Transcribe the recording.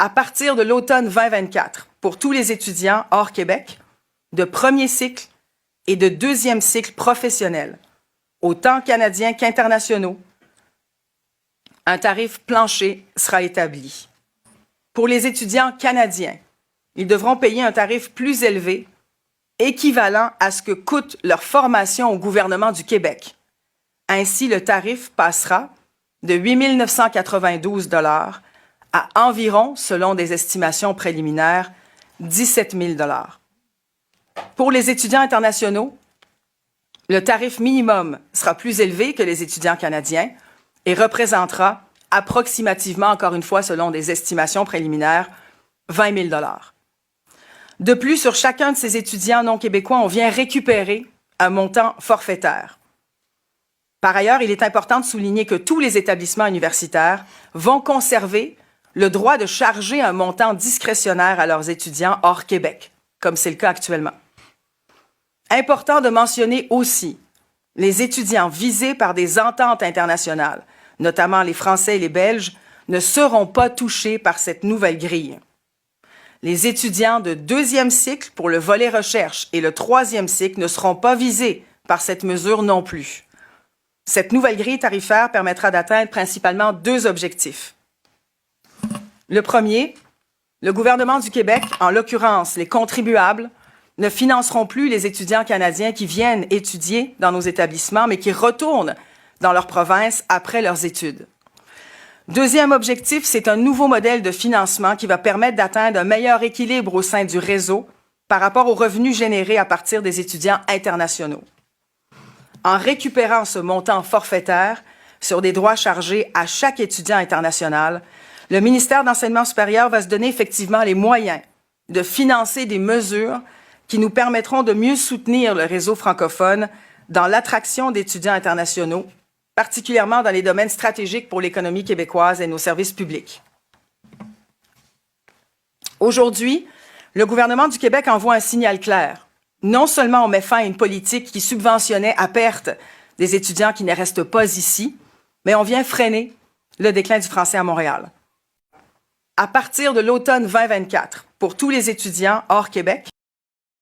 À partir de l'automne 2024, pour tous les étudiants hors Québec, de premier cycle et de deuxième cycle professionnel, autant canadiens qu'internationaux, un tarif plancher sera établi. Pour les étudiants canadiens, ils devront payer un tarif plus élevé, équivalent à ce que coûte leur formation au gouvernement du Québec. Ainsi, le tarif passera de 8 992 $ à environ, selon des estimations préliminaires, 17 000 $. Pour les étudiants internationaux, le tarif minimum sera plus élevé que les étudiants canadiens et représentera approximativement, encore une fois selon des estimations préliminaires, 20 000 $. De plus, sur chacun de ces étudiants non québécois, on vient récupérer un montant forfaitaire. Par ailleurs, il est important de souligner que tous les établissements universitaires vont conserver le droit de charger un montant discrétionnaire à leurs étudiants hors Québec, comme c'est le cas actuellement. Important de mentionner aussi les étudiants visés par des ententes internationales, notamment les Français et les Belges, ne seront pas touchés par cette nouvelle grille. Les étudiants de deuxième cycle pour le volet recherche et le troisième cycle ne seront pas visés par cette mesure non plus. Cette nouvelle grille tarifaire permettra d'atteindre principalement deux objectifs. Le premier, le gouvernement du Québec, en l'occurrence les contribuables, ne financeront plus les étudiants canadiens qui viennent étudier dans nos établissements, mais qui retournent dans leur province après leurs études. Deuxième objectif, c'est un nouveau modèle de financement qui va permettre d'atteindre un meilleur équilibre au sein du réseau par rapport aux revenus générés à partir des étudiants internationaux. En récupérant ce montant forfaitaire sur des droits chargés à chaque étudiant international, le ministère d'Enseignement supérieur va se donner effectivement les moyens de financer des mesures qui nous permettront de mieux soutenir le réseau francophone dans l'attraction d'étudiants internationaux, particulièrement dans les domaines stratégiques pour l'économie québécoise et nos services publics. Aujourd'hui, le gouvernement du Québec envoie un signal clair. Non seulement on met fin à une politique qui subventionnait à perte des étudiants qui ne restent pas ici, mais on vient freiner le déclin du français à Montréal. À partir de l'automne 2024, pour tous les étudiants hors Québec,